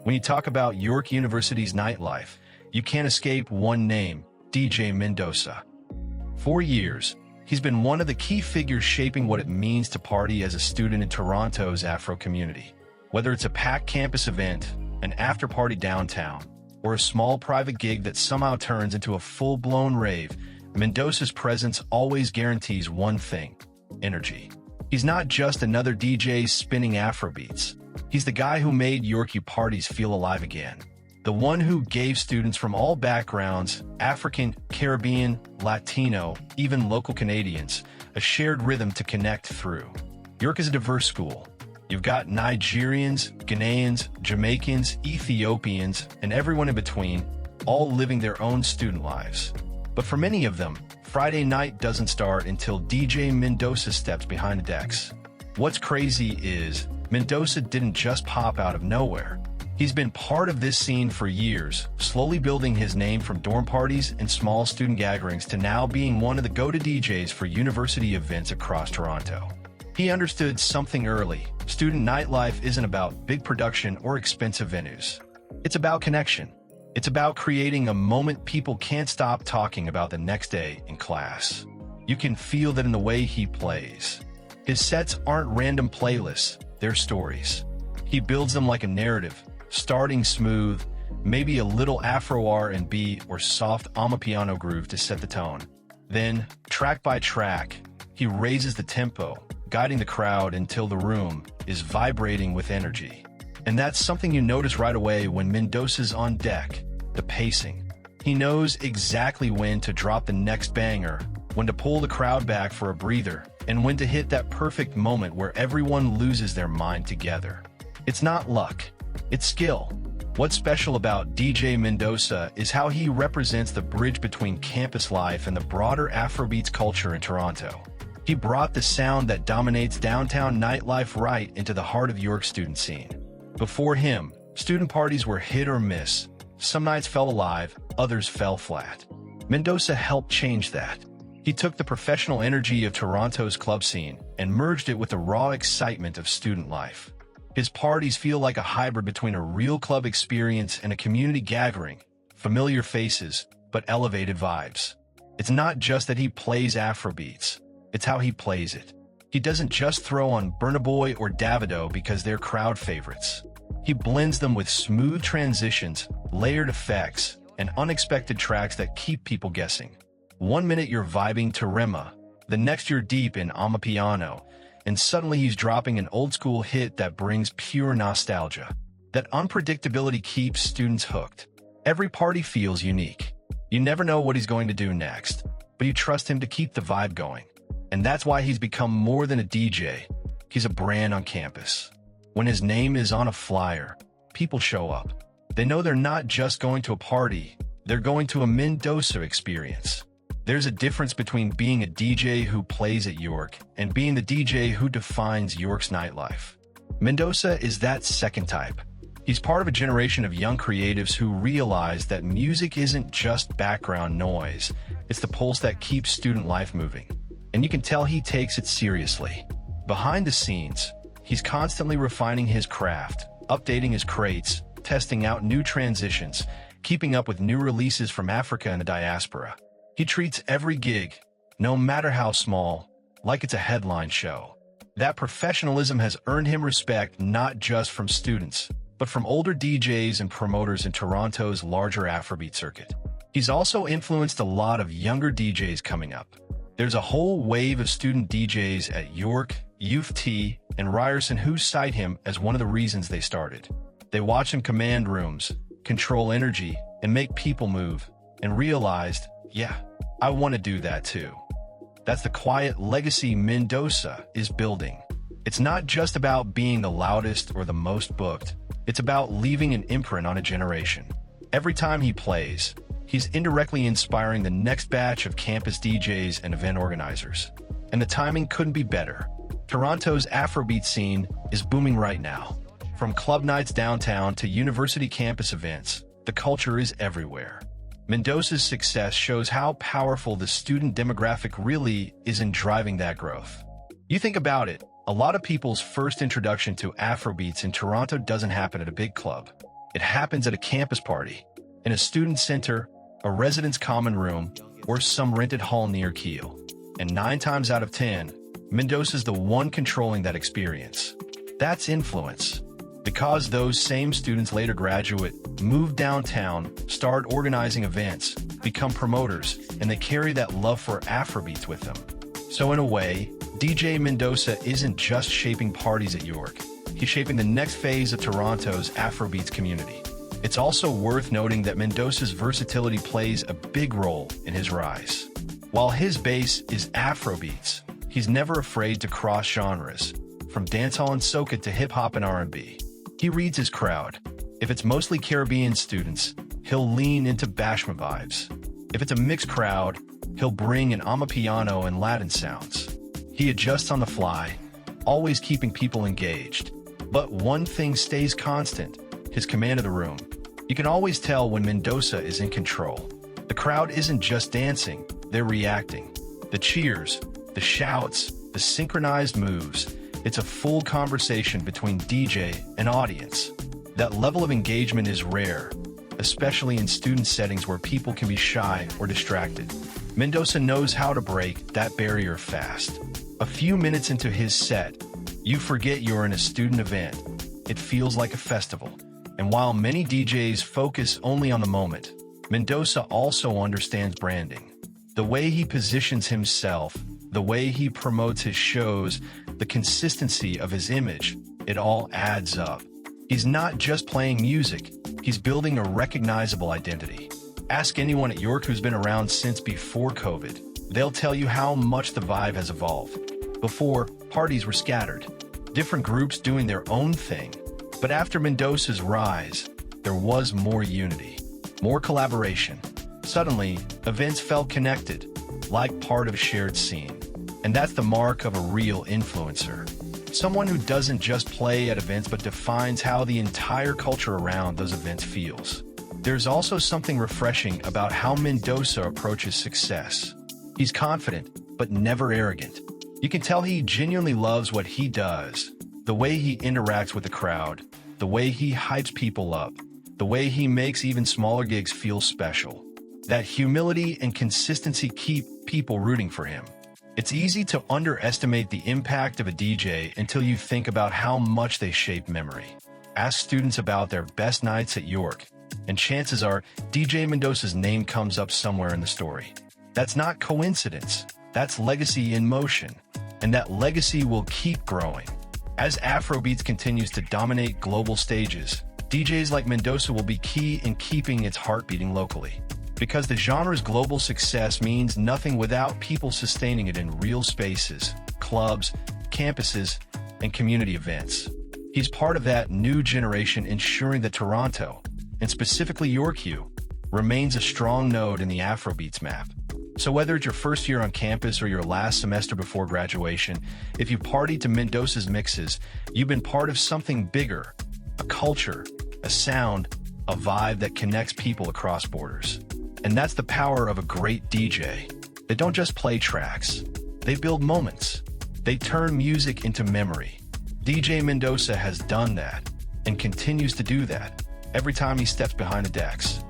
When you talk about York University's nightlife, you can't escape one name, DJ Mendosa. For years, he's been one of the key figures shaping what it means to party as a student in Toronto's Afro community. Whether it's a packed campus event, an after-party downtown, or a small private gig that somehow turns into a full-blown rave, Mendosa's presence always guarantees one thing: energy. He's not just another DJ spinning Afrobeats. He's the guy who made York U parties feel alive again. The one who gave students from all backgrounds, African, Caribbean, Latino, even local Canadians, a shared rhythm to connect through. York is a diverse school. You've got Nigerians, Ghanaians, Jamaicans, Ethiopians, and everyone in between, all living their own student lives. But for many of them, Friday night doesn't start until DJ Mendosa steps behind the decks. What's crazy is, Mendosa didn't just pop out of nowhere. He's been part of this scene for years, slowly building his name from dorm parties and small student gatherings to now being one of the go-to DJs for university events across Toronto. He understood something early: student nightlife isn't about big production or expensive venues. It's about connection. It's about creating a moment people can't stop talking about the next day in class. You can feel that in the way he plays. His sets aren't random playlists, they're stories. He builds them like a narrative, starting smooth, maybe a little Afro R&B or soft amapiano groove to set the tone. Then, track by track, he raises the tempo, guiding the crowd until the room is vibrating with energy. And that's something you notice right away when Mendosa's on deck: the pacing. He knows exactly when to drop the next banger, when to pull the crowd back for a breather, and when to hit that perfect moment where everyone loses their mind together. It's not luck, it's skill. What's special about DJ Mendosa is how he represents the bridge between campus life and the broader Afrobeats culture in Toronto. He brought the sound that dominates downtown nightlife right into the heart of York's student scene. Before him, student parties were hit or miss. Some nights felt alive, others fell flat. Mendosa helped change that. He took the professional energy of Toronto's club scene and merged it with the raw excitement of student life. His parties feel like a hybrid between a real club experience and a community gathering, familiar faces, but elevated vibes. It's not just that he plays Afrobeats, it's how he plays it. He doesn't just throw on Burna Boy or Davido because they're crowd favorites. He blends them with smooth transitions, layered effects, and unexpected tracks that keep people guessing. One minute you're vibing to Rema, the next you're deep in amapiano, and suddenly he's dropping an old-school hit that brings pure nostalgia. That unpredictability keeps students hooked. Every party feels unique. You never know what he's going to do next, but you trust him to keep the vibe going. And that's why he's become more than a DJ. He's a brand on campus. When his name is on a flyer, people show up. They know they're not just going to a party, they're going to a Mendosa experience. There's a difference between being a DJ who plays at York and being the DJ who defines York's nightlife. Mendosa is that second type. He's part of a generation of young creatives who realize that music isn't just background noise, it's the pulse that keeps student life moving. And you can tell he takes it seriously. Behind the scenes, he's constantly refining his craft, updating his crates, testing out new transitions, keeping up with new releases from Africa and the diaspora. He treats every gig, no matter how small, like it's a headline show. That professionalism has earned him respect not just from students, but from older DJs and promoters in Toronto's larger Afrobeat circuit. He's also influenced a lot of younger DJs coming up. There's a whole wave of student DJs at York, U of T, and Ryerson who cite him as one of the reasons they started. They watch him command rooms, control energy, and make people move, and realized, yeah, I want to do that too. That's the quiet legacy Mendosa is building. It's not just about being the loudest or the most booked. It's about leaving an imprint on a generation. Every time he plays, he's indirectly inspiring the next batch of campus DJs and event organizers. And the timing couldn't be better. Toronto's Afrobeat scene is booming right now. From club nights downtown to university campus events, the culture is everywhere. Mendosa's success shows how powerful the student demographic really is in driving that growth. You think about it, a lot of people's first introduction to Afrobeats in Toronto doesn't happen at a big club. It happens at a campus party, in a student center, a residence common room, or some rented hall near Kiel. And 9 times out of 10, Mendoza's the one controlling that experience. That's influence. Because those same students later graduate, move downtown, start organizing events, become promoters, and they carry that love for Afrobeats with them. So in a way, DJ Mendosa isn't just shaping parties at York. He's shaping the next phase of Toronto's Afrobeats community. It's also worth noting that Mendoza's versatility plays a big role in his rise. While his base is Afrobeats, he's never afraid to cross genres, from dancehall and soca to hip-hop and R&B. He reads his crowd. If it's mostly Caribbean students, he'll lean into bashment vibes. If it's a mixed crowd, he'll bring in amapiano and Latin sounds. He adjusts on the fly, always keeping people engaged. But one thing stays constant: his command of the room. You can always tell when Mendoza is in control. The crowd isn't just dancing, they're reacting. The cheers, the shouts, the synchronized moves. It's a full conversation between DJ and audience. That level of engagement is rare, especially in student settings where people can be shy or distracted. Mendoza knows how to break that barrier fast. A few minutes into his set, you forget you're in a student event. It feels like a festival. And while many DJs focus only on the moment, Mendoza also understands branding. The way he positions himself, the way he promotes his shows, the consistency of his image, it all adds up. He's not just playing music, he's building a recognizable identity. Ask anyone at York who's been around since before COVID. They'll tell you how much the vibe has evolved. Before, parties were scattered, different groups doing their own thing. But after Mendoza's rise, there was more unity, more collaboration. Suddenly, events felt connected, like part of a shared scene. And that's the mark of a real influencer. Someone who doesn't just play at events but defines how the entire culture around those events feels. There's also something refreshing about how Mendoza approaches success. He's confident, but never arrogant. You can tell he genuinely loves what he does. The way he interacts with the crowd, the way he hypes people up, the way he makes even smaller gigs feel special. That humility and consistency keep people rooting for him. It's easy to underestimate the impact of a DJ until you think about how much they shape memory. Ask students about their best nights at York, and chances are DJ Mendoza's name comes up somewhere in the story. That's not coincidence. That's legacy in motion, and that legacy will keep growing. As Afrobeats continues to dominate global stages, DJs like Mendoza will be key in keeping its heart beating locally. Because the genre's global success means nothing without people sustaining it in real spaces, clubs, campuses, and community events. He's part of that new generation ensuring that Toronto, and specifically York, remains a strong node in the Afrobeats map. So whether it's your first year on campus or your last semester before graduation, if you partied to Mendoza's mixes, you've been part of something bigger, a culture, a sound, a vibe that connects people across borders. And that's the power of a great DJ. They don't just play tracks, they build moments. They turn music into memory. DJ Mendoza has done that, and continues to do that, every time he steps behind the decks.